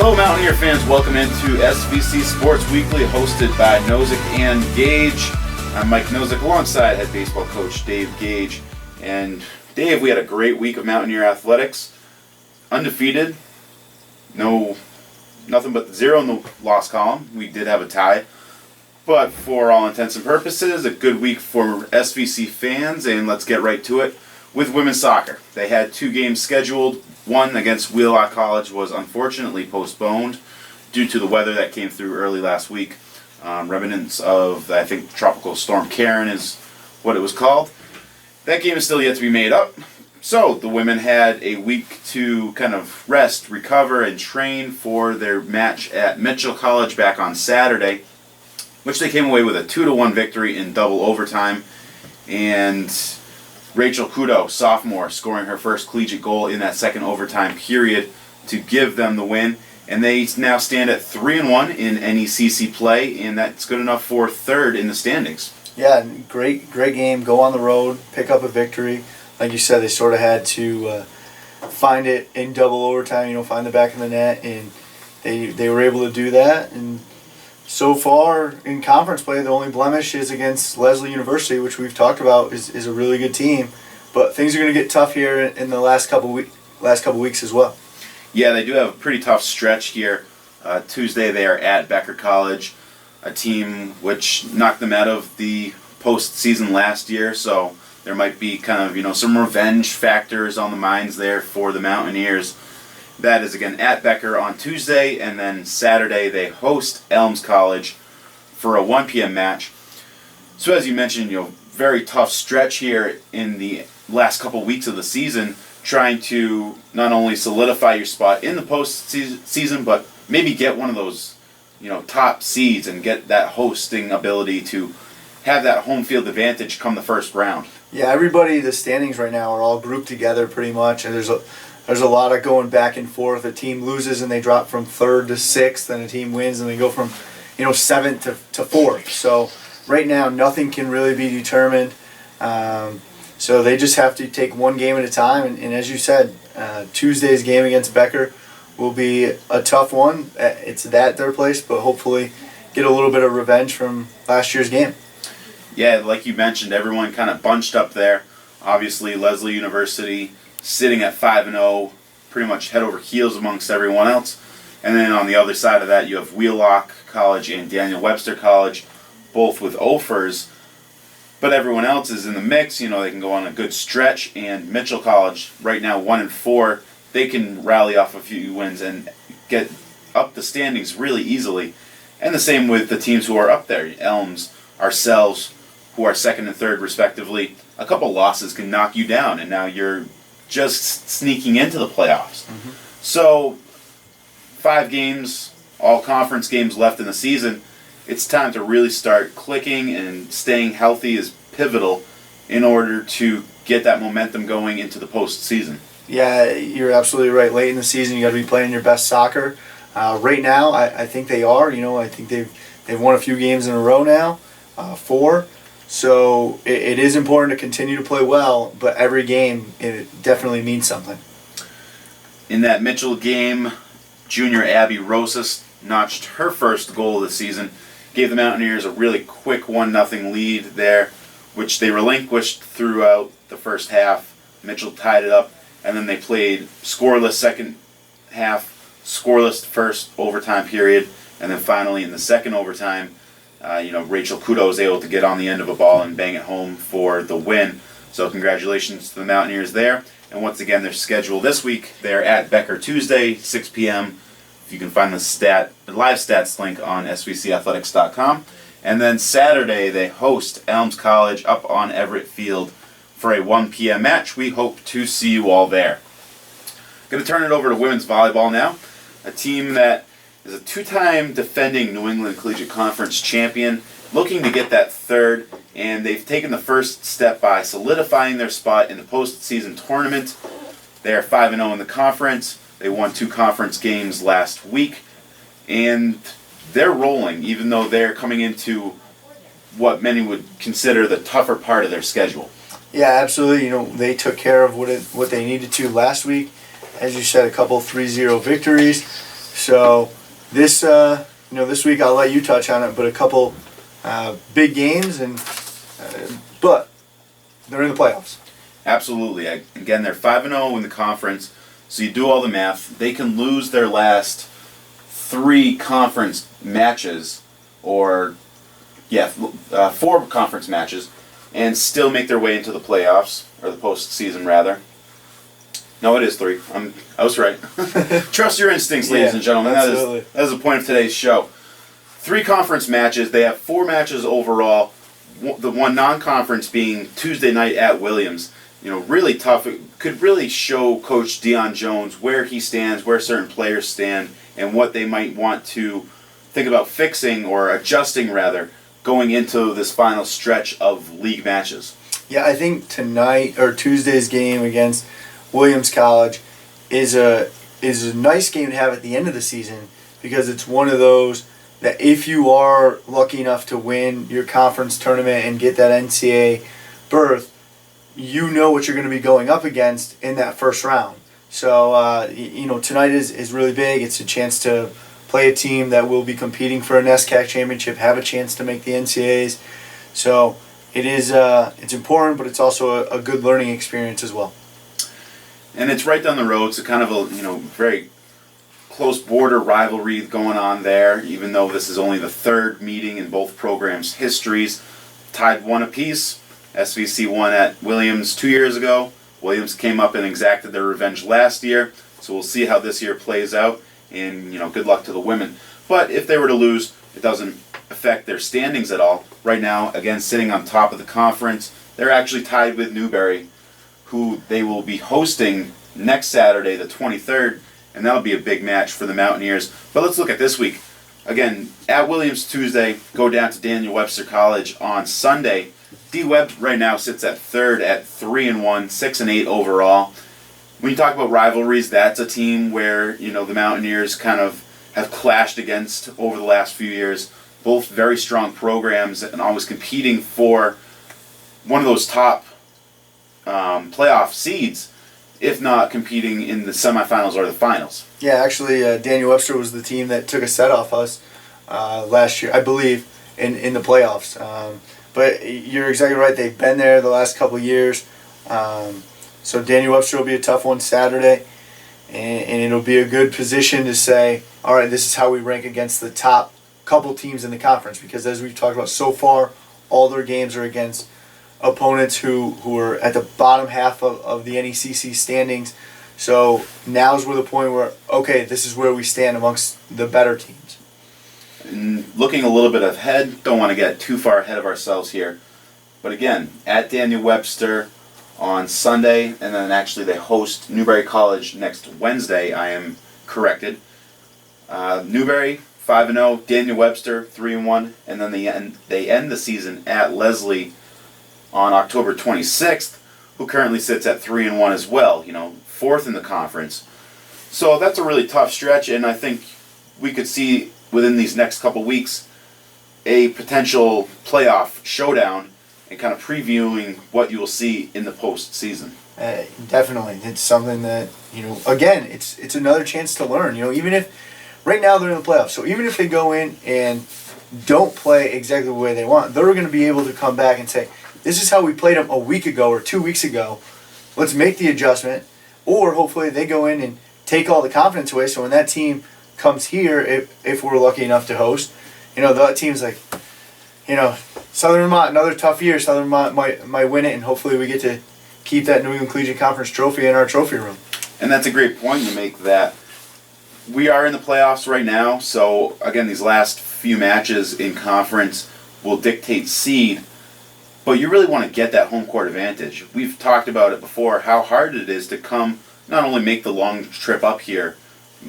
Hello, Mountaineer fans. Welcome into SVC Sports Weekly, hosted by Nosek and Gage. I'm Mike Nosek, alongside head baseball coach Dave Gage. And Dave, we had a great week of Mountaineer athletics. Undefeated, nothing but 0 in the loss column. We did have a tie, but for all intents and purposes, a good week for SVC fans. And let's get right to it with women's soccer. They had 2 games scheduled. One against Wheelock College was unfortunately postponed due to the weather that came through early last week. Remnants of, I think, Tropical Storm Karen is what it was called. That game is still yet to be made up. So the women had a week to kind of rest, recover, and train for their match at Mitchell College back on Saturday, which they came away with a 2-1 victory in double overtime. And Rachel Kudo, sophomore, scoring her first collegiate goal in that second overtime period to give them the win. And they now stand at 3-1 in NECC play, and that's good enough for third in the standings. Yeah, great game. Go on the road, pick up a victory. Like you said, they sort of had to find it in double overtime, find the back of the net, and they were able to do that. And so far in conference play, the only blemish is against Leslie University, which we've talked about is a really good team. But things are going to get tough here in the last couple weeks as well. Yeah, they do have a pretty tough stretch here. Tuesday they are at Becker College, a team which knocked them out of the postseason last year. So there might be kind of some revenge factors on the minds there for the Mountaineers. That is again at Becker on Tuesday, and then Saturday they host Elms College for a 1 p.m. match. So as you mentioned, very tough stretch here in the last couple weeks of the season, trying to not only solidify your spot in the postseason, but maybe get one of those top seeds and get that hosting ability to have that home field advantage come the first round. Yeah, everybody, the standings right now are all grouped together pretty much, and there's a lot of going back and forth. A team loses and they drop from 3rd to 6th, and a team wins and they go from 7th to 4th. So right now nothing can really be determined. So they just have to take one game at a time. And as you said, Tuesday's game against Becker will be a tough one. It's at their place, but hopefully get a little bit of revenge from last year's game. Yeah, like you mentioned, everyone kind of bunched up there. Obviously, Leslie University sitting at 5-0, pretty much head over heels amongst everyone else. And then on the other side of that, you have Wheelock College and Daniel Webster College, both with offers. But everyone else is in the mix. They can go on a good stretch. And Mitchell College, right now 1-4, they can rally off a few wins and get up the standings really easily. And the same with the teams who are up there. Elms, ourselves, who are 2nd and 3rd respectively. A couple losses can knock you down, and now you're just sneaking into the playoffs. Mm-hmm. So 5 games, all conference games left in the season. It's time to really start clicking, and staying healthy is pivotal in order to get that momentum going into the postseason. Yeah, you're absolutely right. Late in the season, you got to be playing your best soccer. Right now, I think they are. I think they've won a few games in a row now, 4. So it is important to continue to play well, but every game, it definitely means something. In that Mitchell game, junior Abby Rosas notched her first goal of the season, gave the Mountaineers a really quick 1-0 lead there, which they relinquished throughout the first half. Mitchell tied it up, and then they played scoreless second half, scoreless first overtime period, and then finally in the second overtime, Rachel Kudo was able to get on the end of a ball and bang it home for the win. So congratulations to the Mountaineers there. And once again, their schedule this week, they're at Becker Tuesday, 6 p.m. You can find the live stats link on svcathletics.com. And then Saturday, they host Elms College up on Everett Field for a 1 p.m. match. We hope to see you all there. Going to turn it over to women's volleyball now. A team that is a 2-time defending New England Collegiate Conference champion, looking to get that 3rd, and they've taken the first step by solidifying their spot in the postseason tournament. They are 5-0 in the conference. They won 2 conference games last week, and they're rolling, even though they're coming into what many would consider the tougher part of their schedule. Yeah, absolutely. They took care of what they needed to last week. As you said, a couple 3-0 victories. So this this week I'll let you touch on it, but a couple big games but they're in the playoffs. Absolutely. Again, they're 5-0 in the conference, so you do all the math. They can lose their last 3 conference matches, or 4 conference matches, and still make their way into the playoffs, or the postseason rather. No, it is 3. I was right. Trust your instincts, ladies and gentlemen. That is the point of today's show. 3 conference matches. They have 4 matches overall. The one non-conference being Tuesday night at Williams. Really tough. It could really show Coach Deion Jones where he stands, where certain players stand, and what they might want to think about fixing or adjusting rather going into this final stretch of league matches. Yeah, I think tonight or Tuesday's game against Williams College is a nice game to have at the end of the season, because it's one of those that if you are lucky enough to win your conference tournament and get that NCAA berth, you know what you're going to be going up against in that first round. So tonight is really big. It's a chance to play a team that will be competing for a NECC championship, have a chance to make the NCAAs. So it's important, but it's also a good learning experience as well. And it's right down the road. It's a kind of a very close border rivalry going on there, even though this is only the 3rd meeting in both programs' histories. Tied 1 apiece. SVC won at Williams 2 years ago. Williams came up and exacted their revenge last year. So we'll see how this year plays out. And good luck to the women. But if they were to lose, it doesn't affect their standings at all. Right now, again, sitting on top of the conference, they're actually tied with Newberry, who they will be hosting next Saturday, the 23rd, and that'll be a big match for the Mountaineers. But let's look at this week. Again, at Williams Tuesday, go down to Daniel Webster College on Sunday. D-Web right now sits at 3rd at 3-1, 6-8 overall. When you talk about rivalries, that's a team where the Mountaineers kind of have clashed against over the last few years. Both very strong programs and always competing for one of those top playoff seeds, if not competing in the semifinals or the finals. Yeah, actually, Daniel Webster was the team that took a set off us last year, I believe, in the playoffs. But you're exactly right. They've been there the last couple of years. So Daniel Webster will be a tough one Saturday, and it'll be a good position to say, all right, this is how we rank against the top couple teams in the conference, because as we've talked about so far, all their games are against opponents who are at the bottom half of the NECC standings. So now's where the point where, okay, this is where we stand amongst the better teams. And looking a little bit ahead, don't want to get too far ahead of ourselves here. But again, at Daniel Webster on Sunday, and then actually they host Newberry College next Wednesday, I am corrected. Newberry, 5-0, Daniel Webster, 3-1, and then they end the season at Leslie on October 26th, who currently sits at 3-1 as well, 4th in the conference. So that's a really tough stretch, and I think we could see within these next couple weeks a potential playoff showdown and kind of previewing what you will see in the postseason. Definitely. It's something that, again, it's another chance to learn. Even if right now they're in the playoffs, so even if they go in and don't play exactly the way they want, they're going to be able to come back and say, this is how we played them a week ago or 2 weeks ago. Let's make the adjustment. Or hopefully they go in and take all the confidence away, so when that team comes here, if we're lucky enough to host, the team's like, Southern Vermont, another tough year. Southern Vermont might win it, and hopefully we get to keep that New England Collegiate Conference trophy in our trophy room. And that's a great point you make, that we are in the playoffs right now. So again, these last few matches in conference will dictate seed, but you really want to get that home court advantage. We've talked about it before, how hard it is to come, not only make the long trip up here,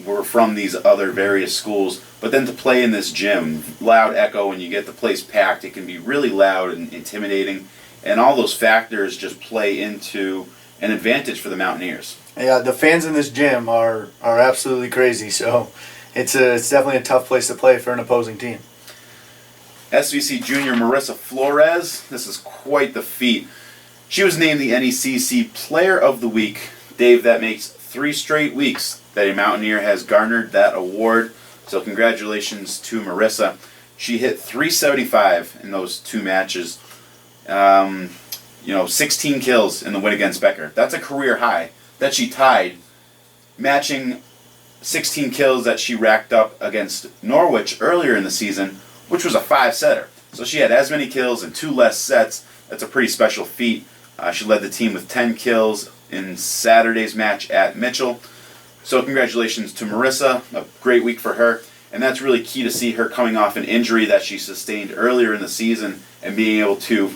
we're from these other various schools, but then to play in this gym, loud echo, and you get the place packed, it can be really loud and intimidating, and all those factors just play into an advantage for the Mountaineers. Yeah, the fans in this gym are absolutely crazy, so it's definitely a tough place to play for an opposing team. SVC junior Marissa Flores, this is quite the feat. She was named the NECC Player of the Week. Dave, that makes 3 straight weeks that a Mountaineer has garnered that award. So congratulations to Marissa. She hit 375 in those 2 matches. 16 kills in the win against Becker. That's a career high that she tied, matching 16 kills that she racked up against Norwich earlier in the season, which was a 5-setter. So she had as many kills in 2 less sets. That's a pretty special feat. She led the team with 10 kills in Saturday's match at Mitchell. So congratulations to Marissa. A great week for her. And that's really key to see her coming off an injury that she sustained earlier in the season and being able to,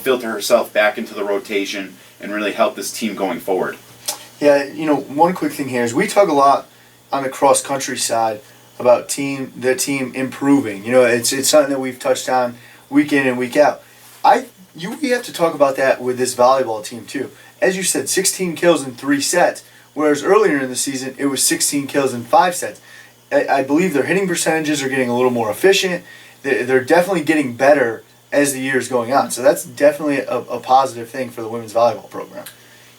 filter herself back into the rotation and really help this team going forward. Yeah, one quick thing here is we talk a lot on the cross-country side about the team improving. It's something that we've touched on week in and week out. We have to talk about that with this volleyball team too. As you said, 16 kills in 3 sets, whereas earlier in the season it was 16 kills in 5 sets. I believe their hitting percentages are getting a little more efficient. They're definitely getting better as the year's going on. So that's definitely a positive thing for the women's volleyball program.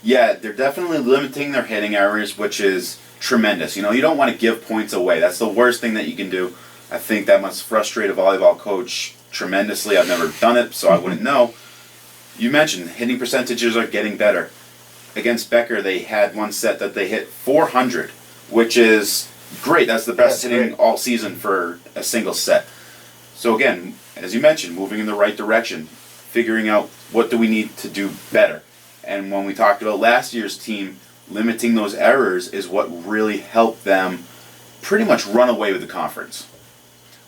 Yeah, they're definitely limiting their hitting errors, which is tremendous. You don't want to give points away. That's the worst thing that you can do. I think that must frustrate a volleyball coach tremendously. I've never done it, so I wouldn't know. You mentioned hitting percentages are getting better. Against Becker, they had one set that they hit 400, which is great. That's the best hitting all season for a single set. So again, as you mentioned, moving in the right direction, figuring out what do we need to do better. And when we talked about last year's team, limiting those errors is what really helped them pretty much run away with the conference.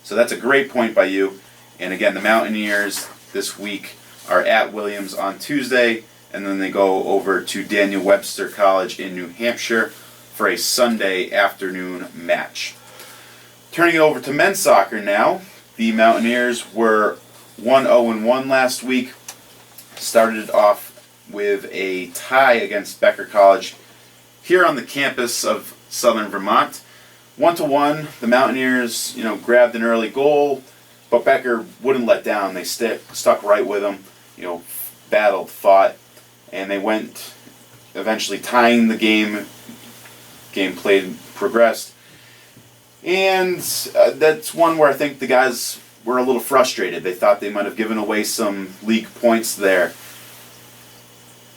So that's a great point by you. And again, the Mountaineers this week are at Williams on Tuesday, and then they go over to Daniel Webster College in New Hampshire for a Sunday afternoon match. Turning it over to men's soccer now, the Mountaineers were 1-0-1 last week. Started off with a tie against Becker College here on the campus of Southern Vermont. 1-1, the Mountaineers, grabbed an early goal, but Becker wouldn't let down. They stuck right with them, battled, fought, and they went eventually tying the game. Game played, progressed. And that's one where I think the guys were a little frustrated. They thought they might have given away some league points there.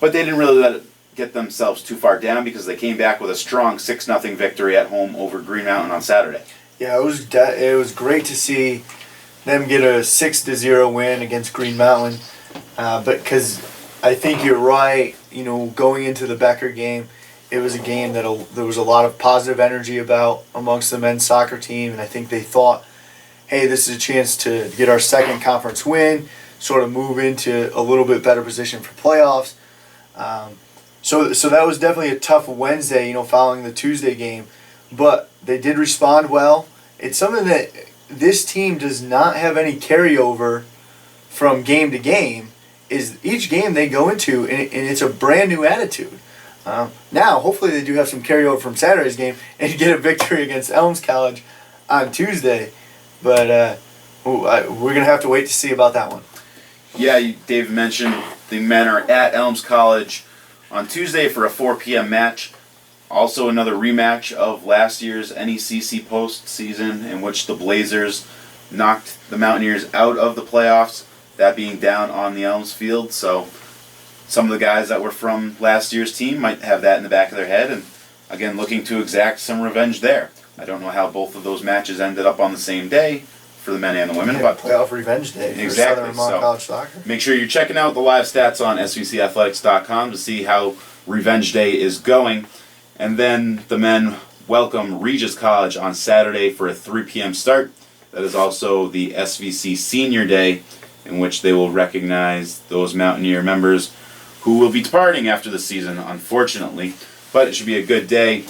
But they didn't really let it get themselves too far down because they came back with a strong 6-0 victory at home over Green Mountain on Saturday. Yeah, it was great to see them get a 6-0 win against Green Mountain. But because I think you're right, going into the Becker game, it was a game that there was a lot of positive energy about amongst the men's soccer team, and I think they thought, hey, this is a chance to get our second conference win, sort of move into a little bit better position for playoffs. So that was definitely a tough Wednesday, following the Tuesday game, but they did respond well. It's something that this team does not have any carryover from game to game. Is each game they go into, and it's a brand new attitude. Now, hopefully they do have some carryover from Saturday's game and get a victory against Elms College on Tuesday. But we're going to have to wait to see about that one. Yeah, Dave mentioned the men are at Elms College on Tuesday for a 4 p.m. match. Also another rematch of last year's NECC postseason in which the Blazers knocked the Mountaineers out of the playoffs, that being down on the Elms field. So some of the guys that were from last year's team might have that in the back of their head, and again, looking to exact some revenge there. I don't know how both of those matches ended up on the same day for the men and the women, but playoff revenge day for Southern Vermont College soccer. Make sure you're checking out the live stats on svcathletics.com to see how Revenge Day is going. And then the men welcome Regis College on Saturday for a 3 p.m. start. That is also the SVC Senior Day, in which they will recognize those Mountaineer members who will be departing after the season, unfortunately. But it should be a good day.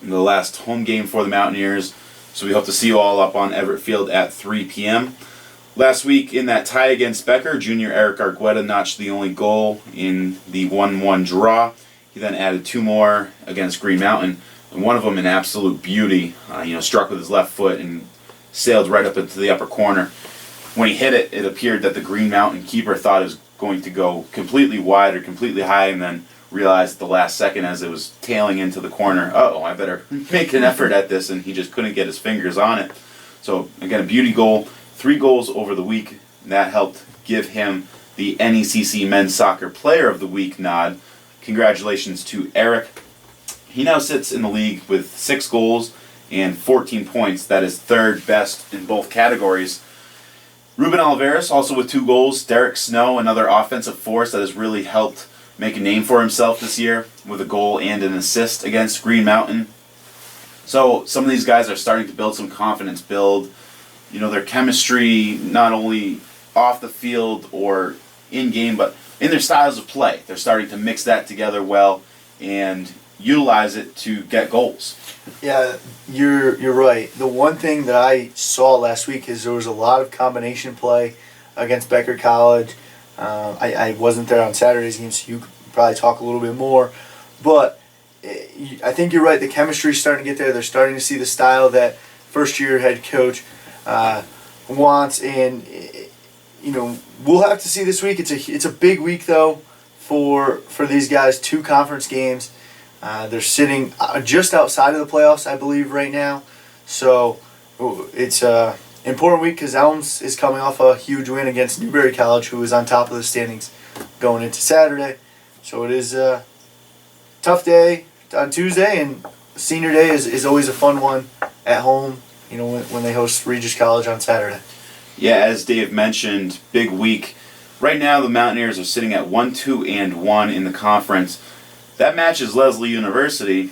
The last home game for the Mountaineers. So we hope to see you all up on Everett Field at 3 p.m. Last week in that tie against Becker, junior Eric Argueta notched the only goal in the 1-1 draw. He then added 2 more against Green Mountain, and one of them an absolute beauty. Struck with his left foot and sailed right up into the upper corner. When he hit it, it appeared that the Green Mountain keeper thought it was going to go completely wide or completely high, and then realized at the last second as it was tailing into the corner, I better make an effort at this, and he just couldn't get his fingers on it. So again, a beauty goal, 3 goals over the week, and that helped give him the NECC Men's Soccer Player of the Week nod. Congratulations to Eric. He now sits in the league with 6 goals and 14 points. That is 3rd best in both categories. Ruben Oliveras also with 2 goals. Derek Snow, another offensive force that has really helped make a name for himself this year with a goal and an assist against Green Mountain. So some of these guys are starting to build some confidence, build their chemistry not only off the field or in game, but in their styles of play. They're starting to mix that together well and utilize it to get goals. Yeah, you're right. The one thing that I saw last week is there was a lot of combination play against Becker College. I wasn't there on Saturday's game, so you could probably talk a little bit more. But I think you're right. The chemistry's starting to get there. They're starting to see the style that first-year head coach wants, and we'll have to see this week. It's a big week though for these guys. 2 conference games. They're sitting just outside of the playoffs, I believe, right now. So it's an important week because Elms is coming off a huge win against Newberry College, who is on top of the standings going into Saturday. So it is a tough day on Tuesday, and senior day is always a fun one at home, when they host Regis College on Saturday. Yeah, as Dave mentioned, big week. Right now the Mountaineers are sitting at 1-2-1 in the conference. That matches Leslie University,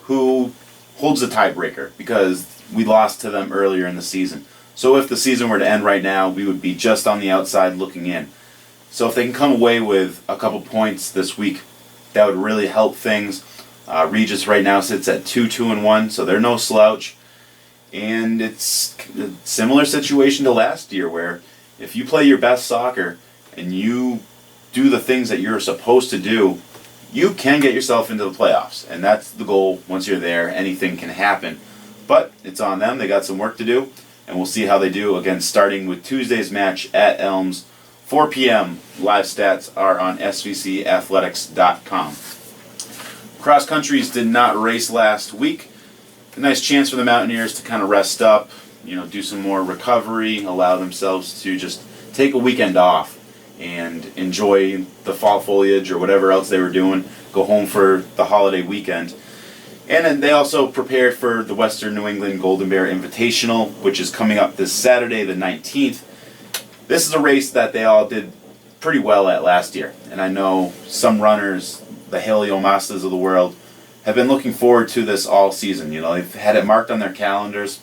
who holds the tiebreaker because we lost to them earlier in the season. So if the season were to end right now, we would be just on the outside looking in. So if they can come away with a couple points this week, that would really help things. Regis right now sits at 2-2-1, so they're no slouch. And it's a similar situation to last year, where if you play your best soccer and you do the things that you're supposed to do, you can get yourself into the playoffs. And that's the goal. Once you're there, anything can happen. But it's on them. They got some work to do, and we'll see how they do. Again, starting with Tuesday's match at Elms, 4 p.m. Live stats are on svcathletics.com. Cross countries did not race last week. A nice chance for the Mountaineers to kind of rest up, do some more recovery, allow themselves to just take a weekend off and enjoy the fall foliage or whatever else they were doing, go home for the holiday weekend. And then they also prepared for the Western New England Golden Bear Invitational, which is coming up this Saturday, the 19th. This is a race that they all did pretty well at last year. And I know some runners, the Helio Mastas of the world, have been looking forward to this all season. They've had it marked on their calendars.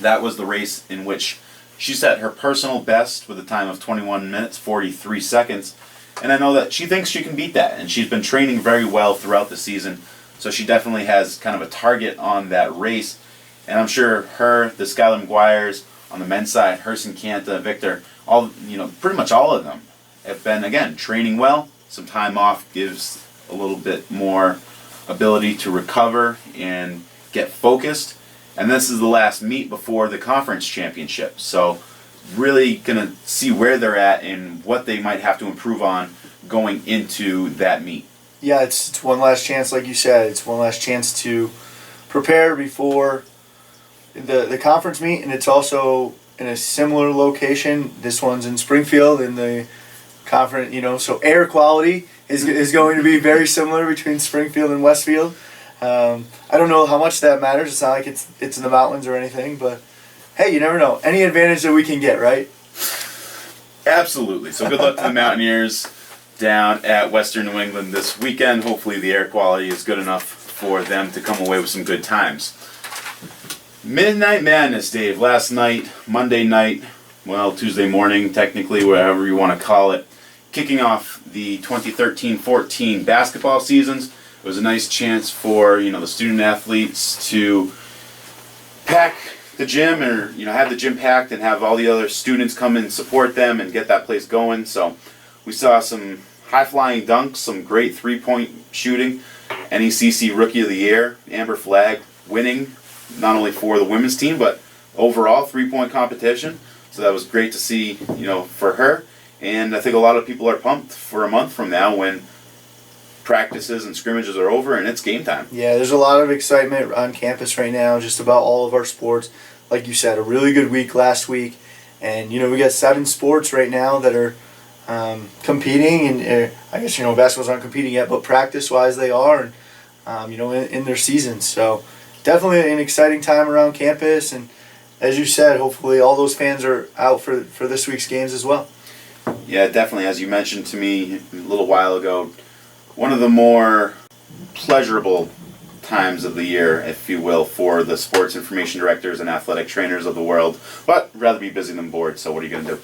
That was the race in which she set her personal best with a time of 21 minutes, 43 seconds. And I know that she thinks she can beat that. And she's been training very well throughout the season. So she definitely has kind of a target on that race. And I'm sure her, the Skylar McGuires, on the men's side, Herson Canta, Victor, pretty much all of them have been, again, training well. Some time off gives a little bit more ability to recover and get focused. And this is the last meet before the conference championship. So really going to see where they're at and what they might have to improve on going into that meet. Yeah, it's one last chance, like you said. It's one last chance to prepare before the conference meet, and it's also in a similar location. This one's in Springfield in the conference, so air quality is going to be very similar between Springfield and Westfield. I don't know how much that matters. It's not like it's in the mountains or anything, but hey, you never know. Any advantage that we can get, right? Absolutely. So good luck to the Mountaineers down at Western New England this weekend. Hopefully the air quality is good enough for them to come away with some good times. Midnight Madness, Dave. Last night, Monday night, Tuesday morning, technically, whatever you want to call it, kicking off the 2013-14 basketball seasons. It was a nice chance for the student athletes to pack the gym, or have the gym packed and have all the other students come and support them and get that place going. So we saw some high-flying dunks, some great three-point shooting. NECC Rookie of the Year, Amber Flagg, winning not only for the women's team but overall three-point competition. So that was great to see, for her. And I think a lot of people are pumped for a month from now when practices and scrimmages are over and it's game time. Yeah, there's a lot of excitement on campus right now just about all of our sports. Like you said, a really good week last week. And, we got 7 sports right now that are competing. And I guess, basketball's not competing yet, but practice-wise they are, and, in their seasons. So definitely an exciting time around campus. And as you said, hopefully all those fans are out for this week's games as well. Yeah, definitely. As you mentioned to me a little while ago, one of the more pleasurable times of the year, if you will, for the sports information directors and athletic trainers of the world, but rather be busy than bored, so what are you going to do?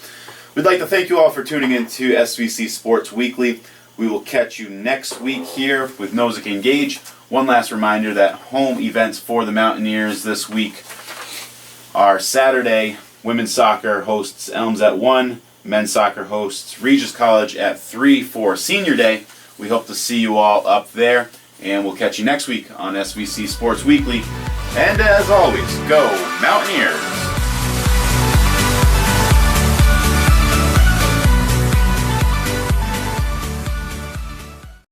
We'd like to thank you all for tuning in to SVC Sports Weekly. We will catch you next week here with Nosek Gage. One last reminder that home events for the Mountaineers this week are Saturday. Women's soccer hosts Elms at 1. Men's soccer hosts Regis College at 3 for Senior Day. We hope to see you all up there, and we'll catch you next week on SVC Sports Weekly. And as always, go Mountaineers!